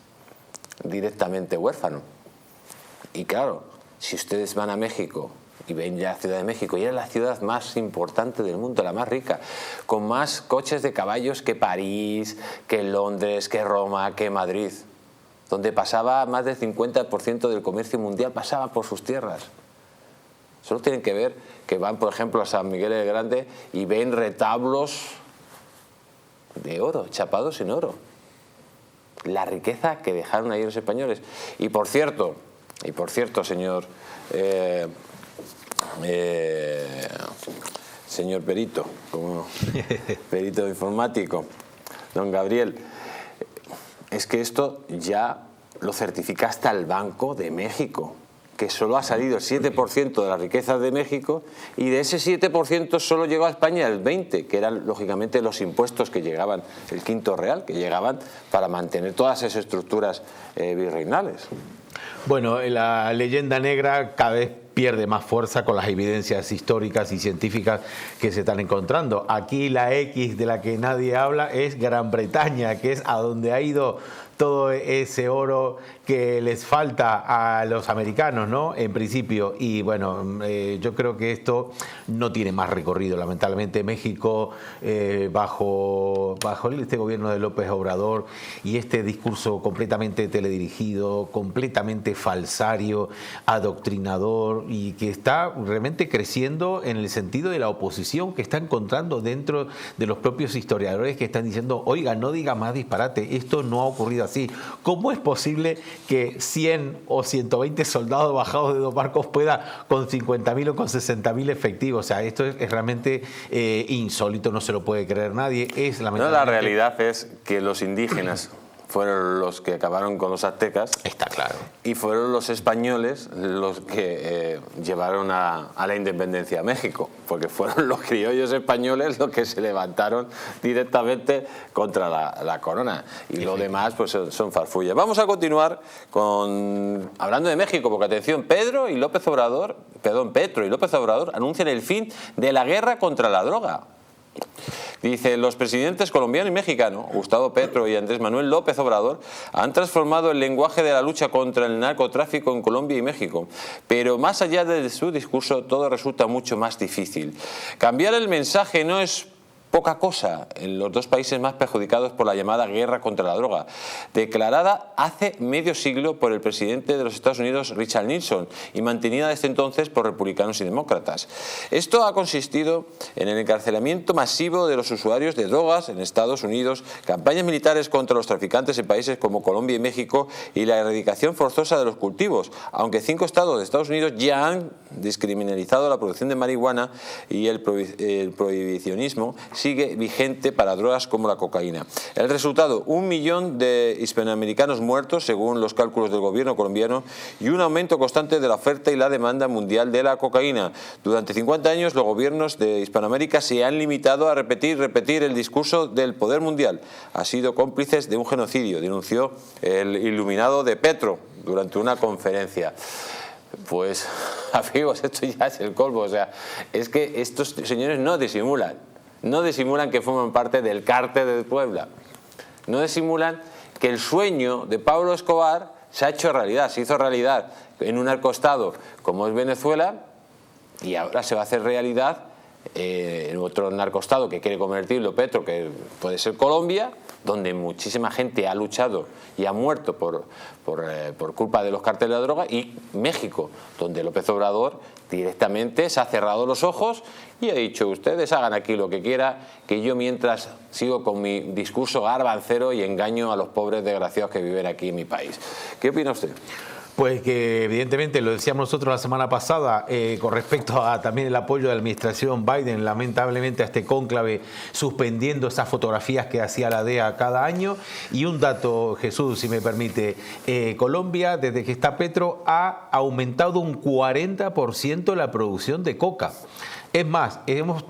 directamente huérfano. Y claro, si ustedes van a México y ven ya la Ciudad de México, y era la ciudad más importante del mundo, la más rica, con más coches de caballos que París, que Londres, que Roma, que Madrid, donde pasaba más del 50% del comercio mundial pasaba por sus tierras. Solo tienen que ver que van, por ejemplo, a San Miguel el Grande y ven retablos de oro, chapados en oro. La riqueza que dejaron ahí los españoles. Y por cierto, señor perito, como perito informático, don Gabriel, es que esto ya lo certifica hasta el Banco de México, que solo ha salido el 7% de la riqueza de México, y de ese 7% solo llegó a España el 20%, que eran lógicamente los impuestos que llegaban, el quinto real, que llegaban para mantener todas esas estructuras virreinales. Bueno, la leyenda negra cada vez pierde más fuerza con las evidencias históricas y científicas que se están encontrando. Aquí la X de la que nadie habla es Gran Bretaña, que es a donde ha ido todo ese oro que les falta a los americanos, ¿no? En principio. Y bueno, yo creo que esto no tiene más recorrido. Lamentablemente México, bajo este gobierno de López Obrador y este discurso completamente teledirigido, completamente falsario, adoctrinador, y que está realmente creciendo en el sentido de la oposición que está encontrando dentro de los propios historiadores, que están diciendo, oiga, no diga más disparate, esto no ha ocurrido así. ¿Cómo es posible que 100 o 120 soldados bajados de 2 barcos pueda con 50.000 o con 60.000 efectivos? O sea, esto es realmente insólito, no se lo puede creer nadie. La realidad es que los indígenas fueron los que acabaron con los aztecas. Está claro. Y fueron los españoles los que llevaron a la independencia a México, porque fueron los criollos españoles los que se levantaron directamente contra la corona. Y lo demás pues son farfullas. Vamos a continuar hablando de México, porque atención, Petro y López Obrador anuncian el fin de la guerra contra la droga. Dice, los presidentes colombiano y mexicano, Gustavo Petro y Andrés Manuel López Obrador, han transformado el lenguaje de la lucha contra el narcotráfico en Colombia y México. Pero más allá de su discurso, todo resulta mucho más difícil. Cambiar el mensaje no es poca cosa en los dos países más perjudicados por la llamada guerra contra la droga, declarada hace medio siglo por el presidente de los Estados Unidos, Richard Nixon, y mantenida desde entonces por republicanos y demócratas. Esto ha consistido en el encarcelamiento masivo de los usuarios de drogas en Estados Unidos, campañas militares contra los traficantes en países como Colombia y México y la erradicación forzosa de los cultivos, aunque 5 estados de Estados Unidos ya han descriminalizado la producción de marihuana y el prohibicionismo sigue vigente para drogas como la cocaína. El resultado, 1 millón de hispanoamericanos muertos, según los cálculos del gobierno colombiano, y un aumento constante de la oferta y la demanda mundial de la cocaína. Durante 50 años, los gobiernos de Hispanoamérica se han limitado a repetir el discurso del poder mundial. Han sido cómplices de un genocidio, denunció el iluminado de Petro durante una conferencia. Pues, amigos, esto ya es el colmo. O sea, es que estos señores no disimulan que forman parte del cártel de Puebla. No disimulan que el sueño de Pablo Escobar se hizo realidad en un narcoestado como es Venezuela, y ahora se va a hacer realidad en otro narcoestado que quiere convertirlo Petro, que puede ser Colombia, donde muchísima gente ha luchado y ha muerto por culpa de los cárteles de la droga, y México, donde López Obrador directamente se ha cerrado los ojos y ha dicho, ustedes hagan aquí lo que quieran, que yo mientras sigo con mi discurso garbancero y engaño a los pobres desgraciados que viven aquí en mi país. ¿Qué opina usted? Pues que evidentemente, lo decíamos nosotros la semana pasada, con respecto a también el apoyo de la administración Biden, lamentablemente a este cónclave, suspendiendo esas fotografías que hacía la DEA cada año. Y un dato, Jesús, si me permite, Colombia, desde que está Petro, ha aumentado un 40% la producción de coca. Es más, hemos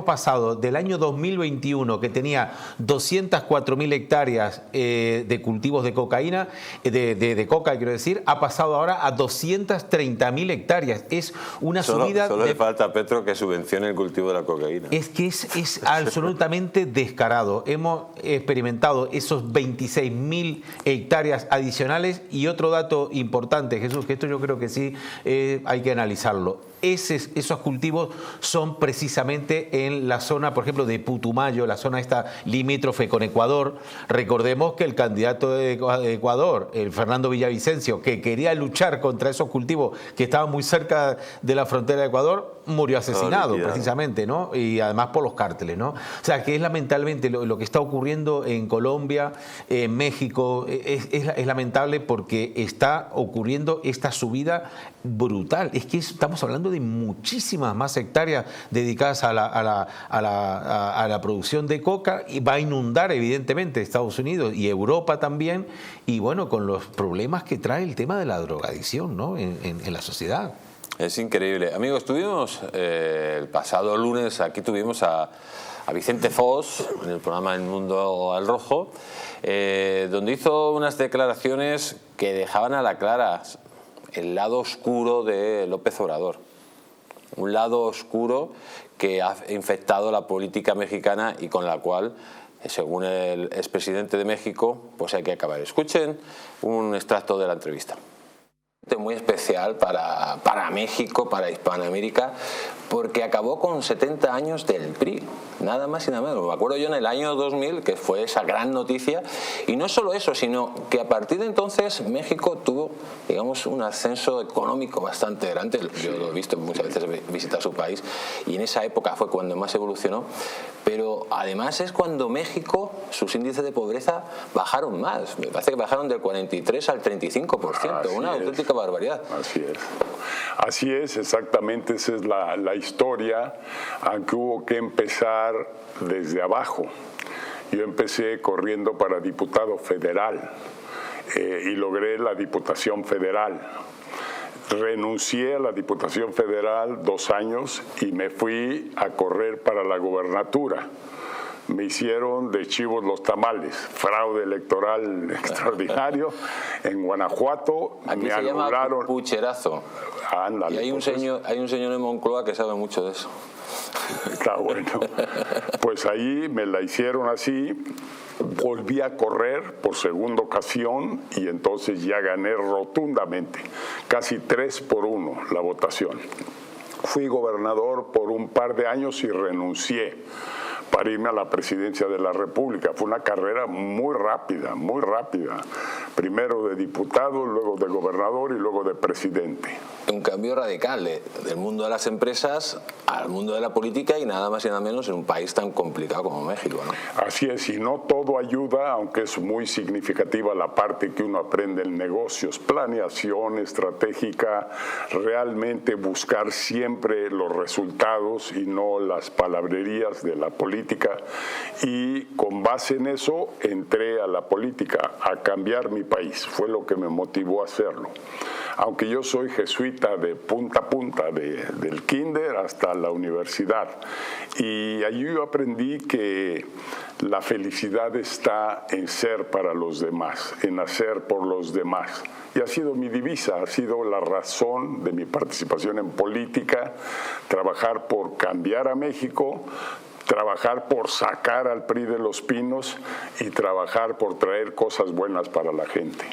pasado del año 2021, que tenía 204.000 hectáreas de cultivos de cocaína, de coca, quiero decir, ha pasado ahora a 230.000 hectáreas. Es una subida... Solo le falta a Petro que subvencione el cultivo de la cocaína. Es que es absolutamente descarado. Hemos experimentado esos 26.000 hectáreas adicionales. Y otro dato importante, Jesús, que esto yo creo que sí hay que analizarlo. esos cultivos son precisamente en la zona, por ejemplo, de Putumayo, la zona esta limítrofe con Ecuador. Recordemos que el candidato de Ecuador, el Fernando Villavicencio, que quería luchar contra esos cultivos que estaban muy cerca de la frontera de Ecuador, murió asesinado precisamente, ¿no? Y además por los cárteles, ¿no? O sea, que es lamentablemente lo que está ocurriendo en Colombia, en México, es lamentable porque está ocurriendo esta subida brutal. Es que estamos hablando de muchísimas más hectáreas dedicadas a la producción de coca, y va a inundar evidentemente Estados Unidos y Europa también, y bueno, con los problemas que trae el tema de la drogadicción, ¿no? en la sociedad. Es increíble. Amigos, tuvimos el pasado lunes, aquí tuvimos a Vicente Fox en el programa El Mundo al Rojo, donde hizo unas declaraciones que dejaban a la clara el lado oscuro de López Obrador. Un lado oscuro que ha infectado la política mexicana y con la cual, según el expresidente de México, pues hay que acabar. Escuchen un extracto de la entrevista. Muy especial para México, para Hispanoamérica, porque acabó con 70 años del PRI, nada más y nada menos. Me acuerdo yo en el año 2000, que fue esa gran noticia, y no solo eso, sino que a partir de entonces México tuvo, digamos, un ascenso económico bastante grande. Yo lo he visto muchas veces visitar su país, y en esa época fue cuando más evolucionó, pero además es cuando México, sus índices de pobreza bajaron más. Me parece que bajaron del 43 al 35%, una auténtica barbaridad. Así es, exactamente, esa es la historia, aunque hubo que empezar desde abajo. Yo empecé corriendo para diputado federal y logré la Diputación Federal. Renuncié a la Diputación Federal 2 años y me fui a correr para la gobernatura. Me hicieron de chivos los tamales, fraude electoral extraordinario en Guanajuato. Aquí me se anularon. Llama pucherazo. Ándale, y hay un señor en Moncloa que sabe mucho de eso. Está bueno. Pues ahí me la hicieron así. Volví a correr por segunda ocasión y entonces ya gané rotundamente, casi 3-1 la votación. Fui gobernador por un par de años y renuncié para irme a la presidencia de la República. Fue una carrera muy rápida, muy rápida. Primero de diputado, luego de gobernador y luego de presidente. Un cambio radical del mundo de las empresas al mundo de la política y nada más y nada menos en un país tan complicado como México, ¿no? Así es, y no todo ayuda, aunque es muy significativa la parte que uno aprende en negocios, planeación estratégica, realmente buscar siempre los resultados y no las palabrerías de la política. Y con base en eso entré a la política, a cambiar mi país. Fue lo que me motivó a hacerlo. Aunque yo soy jesuita de punta a punta, del kinder hasta la universidad. Y allí yo aprendí que la felicidad está en ser para los demás, en hacer por los demás. Y ha sido mi divisa, ha sido la razón de mi participación en política, trabajar por cambiar a México, trabajar por sacar al PRI de los pinos y trabajar por traer cosas buenas para la gente.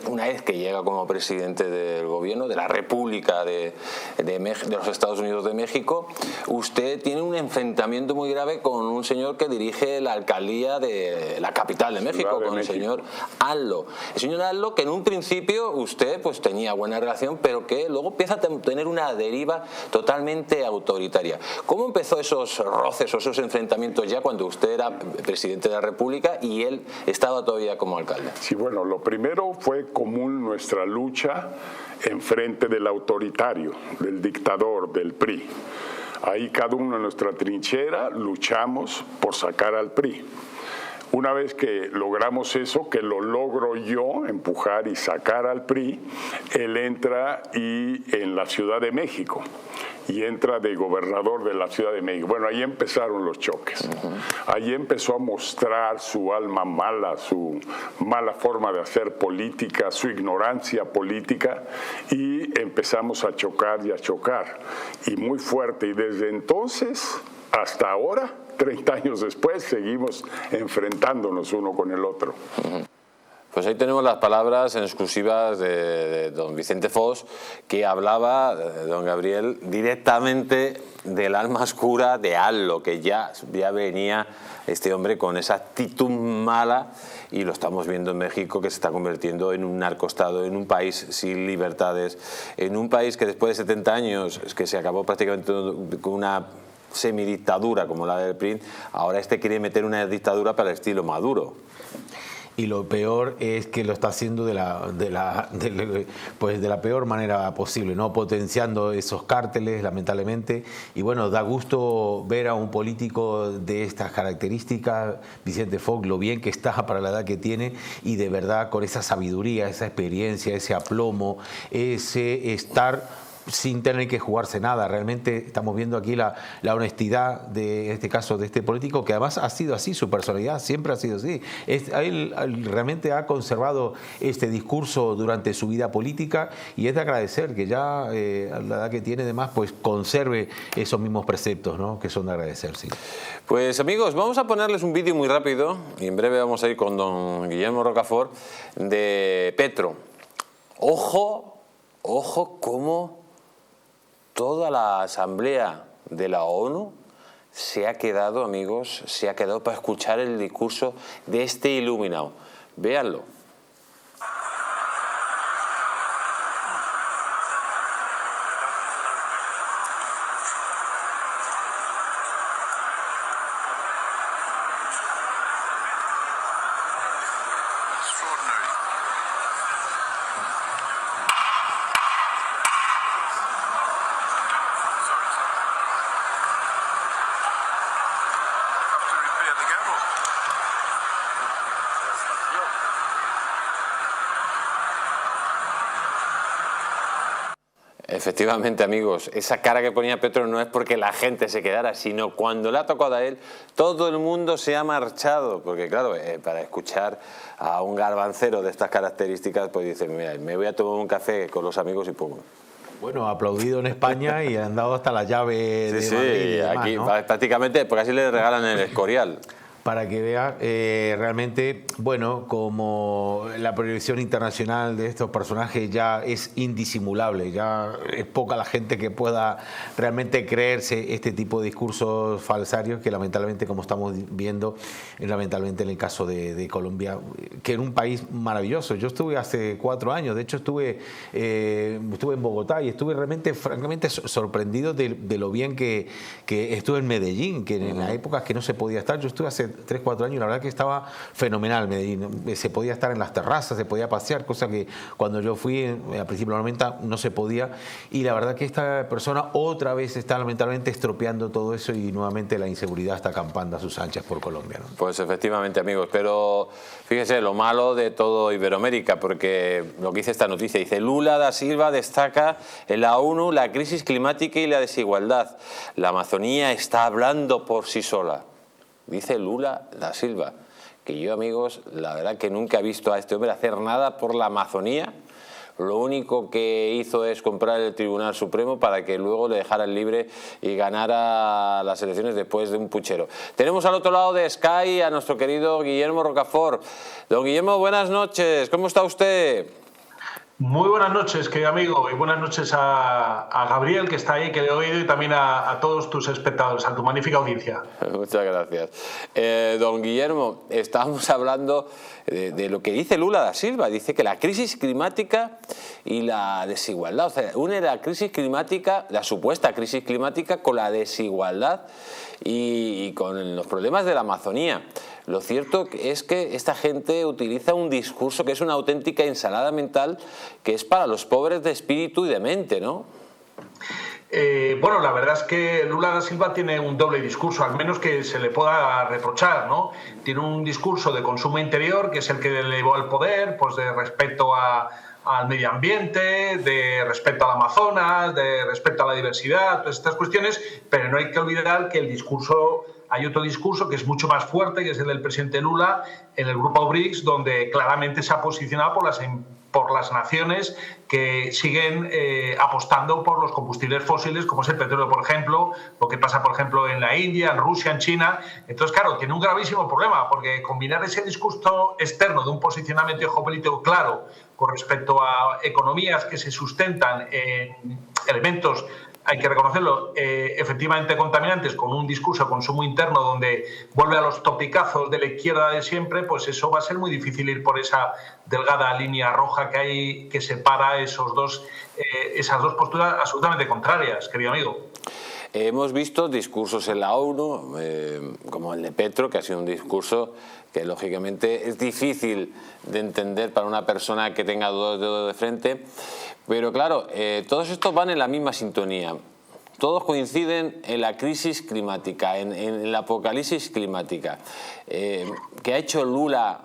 Una vez que llega como presidente del gobierno de la República de los Estados Unidos de México, usted tiene un enfrentamiento muy grave con un señor que dirige la alcaldía de la capital de México, con el señor AMLO. El señor AMLO, que en un principio usted pues tenía buena relación, pero que luego empieza a tener una deriva totalmente autoritaria. ¿Cómo empezó esos roces o esos enfrentamientos ya cuando usted era presidente de la República y él estaba todavía como alcalde? Sí, bueno, lo primero fue común nuestra lucha en frente del autoritario, del dictador, del PRI. Ahí cada uno en nuestra trinchera luchamos por sacar al PRI. Una vez que logramos eso, que lo logro yo, empujar y sacar al PRI, él entra en la Ciudad de México y entra de gobernador de la Ciudad de México. Bueno, ahí empezaron los choques. Ahí empezó a mostrar su alma mala, su mala forma de hacer política, su ignorancia política, y empezamos a chocar y a chocar, y muy fuerte. Y desde entonces hasta ahora, 30 años después, seguimos enfrentándonos uno con el otro. Pues ahí tenemos las palabras en exclusivas de don Vicente Fox, que hablaba, don Gabriel, directamente del alma oscura de Allo, que ya venía este hombre con esa actitud mala, y lo estamos viendo en México, que se está convirtiendo en un narcoestado, en un país sin libertades, en un país que después de 70 años, que se acabó prácticamente con una semidictadura como la del PRI, ahora quiere meter una dictadura para el estilo Maduro. Y lo peor es que lo está haciendo de la peor manera posible, ¿no? Potenciando esos cárteles, lamentablemente. Y bueno, da gusto ver a un político de estas características, Vicente Fox, lo bien que está para la edad que tiene, y de verdad con esa sabiduría, esa experiencia, ese aplomo, ese estar sin tener que jugarse nada. Realmente estamos viendo aquí la honestidad de este caso, de este político, que además ha sido así, su personalidad siempre ha sido así. Él realmente ha conservado este discurso durante su vida política, y es de agradecer que ya a la edad que tiene, además, pues conserve esos mismos preceptos, ¿no? Que son de agradecer, sí. Pues amigos, vamos a ponerles un vídeo muy rápido, y en breve vamos a ir con don Guillermo Rocafort, de Petro. Ojo cómo toda la asamblea de la ONU se ha quedado, amigos, para escuchar el discurso de este iluminado. Véanlo. Efectivamente, amigos, esa cara que ponía Petro no es porque la gente se quedara, sino cuando le ha tocado a él, todo el mundo se ha marchado, porque claro, para escuchar a un garbancero de estas características, pues dice, mira, me voy a tomar un café con los amigos y pongo. Bueno, aplaudido en España y han dado hasta la llave de Madrid y demás, aquí, ¿no? Prácticamente, porque así le regalan el Escorial. Para que vea realmente, bueno, como la proyección internacional de estos personajes ya es indisimulable, ya es poca la gente que pueda realmente creerse este tipo de discursos falsarios, que lamentablemente, como estamos viendo, lamentablemente en el caso de Colombia, que era un país maravilloso. Yo estuve hace 4 años, de hecho estuve en Bogotá, y estuve realmente, francamente, sorprendido de lo bien que estuve en Medellín, que en las épocas que no se podía estar. Yo estuve hace 3, 4 años, la verdad que estaba fenomenal Medellín, se podía estar en las terrazas, se podía pasear, cosa que cuando yo fui a principios de los 90 no se podía, y la verdad que esta persona otra vez está lamentablemente estropeando todo eso, y nuevamente la inseguridad está acampando a sus anchas por Colombia, ¿no? Pues efectivamente, amigos, pero fíjense lo malo de todo Iberoamérica, porque lo que dice esta noticia, dice: Lula da Silva destaca en la ONU la crisis climática y la desigualdad. La Amazonía está hablando por sí sola. Dice Lula da Silva, que yo, amigos, la verdad que nunca he visto a este hombre hacer nada por la Amazonía. Lo único que hizo es comprar el Tribunal Supremo para que luego le dejaran libre y ganara las elecciones después de un puchero. Tenemos al otro lado de Sky a nuestro querido Guillermo Rocafort. Don Guillermo, buenas noches, ¿cómo está usted? Muy buenas noches, querido amigo, y buenas noches a Gabriel, que está ahí, que le he oído, y también a todos tus espectadores, a tu magnífica audiencia. Muchas gracias. Don Guillermo, estábamos hablando de lo que dice Lula da Silva. Dice que la crisis climática y la desigualdad, o sea, une la crisis climática, la supuesta crisis climática, con la desigualdad y con los problemas de la Amazonía. Lo cierto es que esta gente utiliza un discurso que es una auténtica ensalada mental, que es para los pobres de espíritu y de mente, ¿no? Bueno, la verdad es que Lula da Silva tiene un doble discurso, al menos que se le pueda reprochar, ¿no? Tiene un discurso de consumo interior, que es el que le llevó al poder, pues de respeto al medio ambiente, de respeto al Amazonas, de respeto a la diversidad, todas estas cuestiones, pero no hay que olvidar que hay otro discurso que es mucho más fuerte, que es el del presidente Lula en el grupo BRICS, donde claramente se ha posicionado por por las naciones que siguen apostando por los combustibles fósiles, como es el petróleo, por ejemplo, lo que pasa, por ejemplo, en la India, en Rusia, en China. Entonces, claro, tiene un gravísimo problema, porque combinar ese discurso externo de un posicionamiento geopolítico claro con respecto a economías que se sustentan en elementos, hay que reconocerlo, efectivamente contaminantes, con un discurso de consumo interno donde vuelve a los topicazos de la izquierda de siempre, pues eso va a ser muy difícil ir por esa delgada línea roja que hay, que separa esas dos posturas absolutamente contrarias, querido amigo. Hemos visto discursos en la ONU, como el de Petro, que ha sido un discurso que lógicamente es difícil de entender para una persona que tenga dos dedos de frente, pero claro, todos estos van en la misma sintonía. Todos coinciden en la crisis climática, en la apocalipsis climática. ¿Qué ha hecho Lula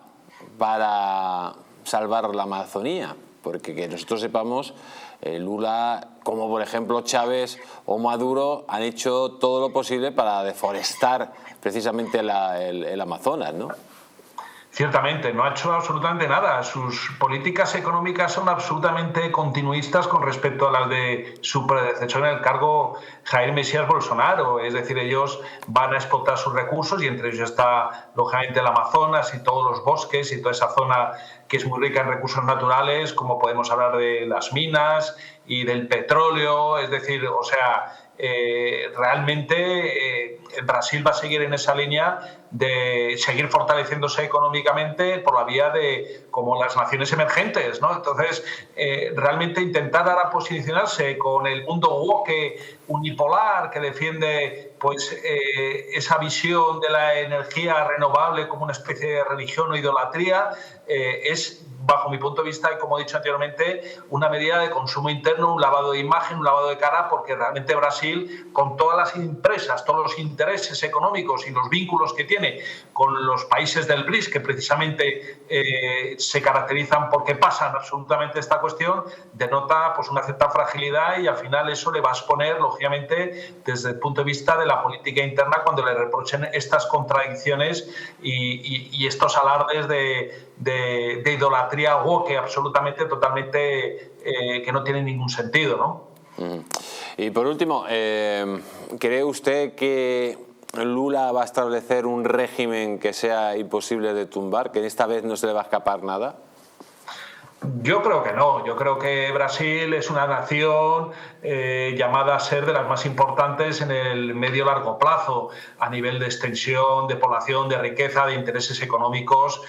para salvar la Amazonía? Porque que nosotros sepamos, Lula, como por ejemplo Chávez o Maduro, han hecho todo lo posible para deforestar precisamente el Amazonas, ¿no? Ciertamente, no ha hecho absolutamente nada. Sus políticas económicas son absolutamente continuistas con respecto a las de su predecesor en el cargo, Jair Mesías Bolsonaro. Es decir, ellos van a explotar sus recursos y entre ellos está, lógicamente, el Amazonas y todos los bosques y toda esa zona que es muy rica en recursos naturales, como podemos hablar de las minas y del petróleo. Es decir, o sea, realmente Brasil va a seguir en esa línea de seguir fortaleciéndose económicamente por la vía de como las naciones emergentes, ¿no? Entonces, realmente intentar ahora posicionarse con el mundo woke unipolar que defiende pues esa visión de la energía renovable como una especie de religión o idolatría es, bajo mi punto de vista, y como he dicho anteriormente, una medida de consumo interno, un lavado de imagen, un lavado de cara, porque realmente Brasil, con todas las empresas, todos los intereses económicos y los vínculos que tiene con los países del BRICS, que precisamente se caracterizan porque pasan absolutamente esta cuestión, denota pues una cierta fragilidad y al final eso le va a exponer, lógicamente, desde el punto de vista de la política interna, cuando le reprochen estas contradicciones y estos alardes de idolatría woke absolutamente, totalmente, que no tiene ningún sentido, ¿no? Y por último, ¿cree usted que Lula va a establecer un régimen que sea imposible de tumbar, que esta vez no se le va a escapar nada? Yo creo que no. Yo creo que Brasil es una nación llamada a ser de las más importantes en el medio-largo plazo, a nivel de extensión, de población, de riqueza, de intereses económicos.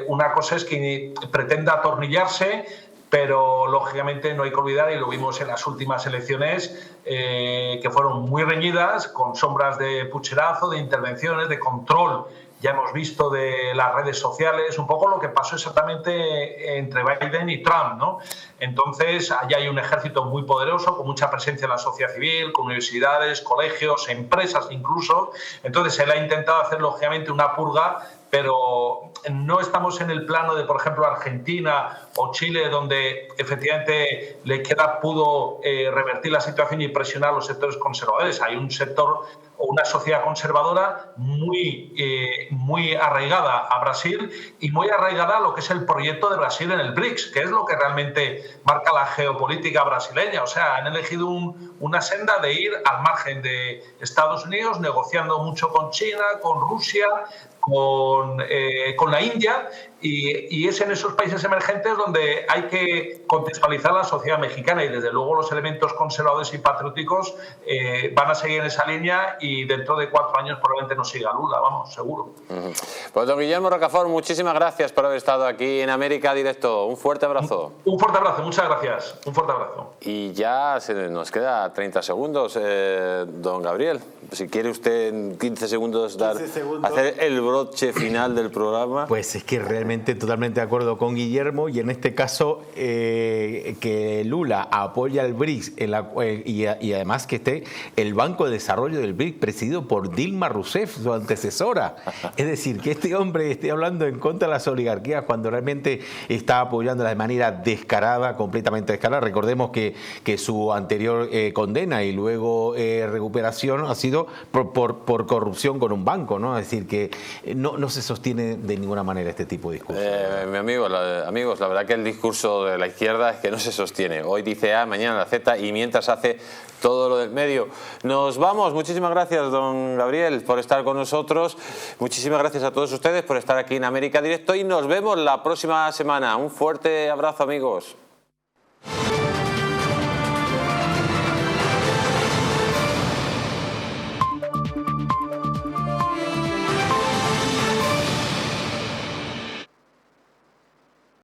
Una cosa es que pretenda atornillarse, pero lógicamente no hay que olvidar, y lo vimos en las últimas elecciones, que fueron muy reñidas, con sombras de pucherazo, de intervenciones, de control. Ya hemos visto de las redes sociales un poco lo que pasó exactamente entre Biden y Trump, ¿no? Entonces, allá hay un ejército muy poderoso, con mucha presencia en la sociedad civil, con universidades, colegios, empresas incluso. Entonces, él ha intentado hacer, lógicamente, una purga, pero no estamos en el plano de, por ejemplo, Argentina o Chile, donde efectivamente la izquierda pudo revertir la situación y presionar a los sectores conservadores. Hay un sector o una sociedad conservadora muy arraigada a Brasil y muy arraigada a lo que es el proyecto de Brasil en el BRICS, que es lo que realmente marca la geopolítica brasileña. O sea, han elegido una senda de ir al margen de Estados Unidos, negociando mucho con China, con Rusia, con la India, y es en esos países emergentes donde hay que contextualizar la sociedad mexicana, y desde luego los elementos conservadores y patrióticos van a seguir en esa línea, y dentro de 4 años probablemente no siga Lula, vamos, seguro. Pues don Guillermo Rocafort, muchísimas gracias por haber estado aquí en América Directo. Un fuerte abrazo. Un fuerte abrazo, muchas gracias. Un fuerte abrazo. Y ya nos queda 30 segundos, don Gabriel. Si quiere usted en 15 segundos hacer el broche final del programa. Pues es que realmente totalmente de acuerdo con Guillermo, y en este caso que Lula apoya al BRICS y además que esté el Banco de Desarrollo del BRICS presidido por Dilma Rousseff, su antecesora. Es decir, que este hombre esté hablando en contra de las oligarquías cuando realmente está apoyándolas de manera descarada, completamente descarada. Recordemos que su anterior condena y luego recuperación ha sido por corrupción con un banco, ¿no? Es decir, que no se sostiene de ninguna manera este tipo de discurso. Amigos, la verdad que el discurso de la izquierda es que no se sostiene. Hoy dice A, mañana la Z y mientras hace todo lo del medio. Nos vamos. Muchísimas gracias, don Gabriel, por estar con nosotros. Muchísimas gracias a todos ustedes por estar aquí en América Directo y nos vemos la próxima semana. Un fuerte abrazo, amigos.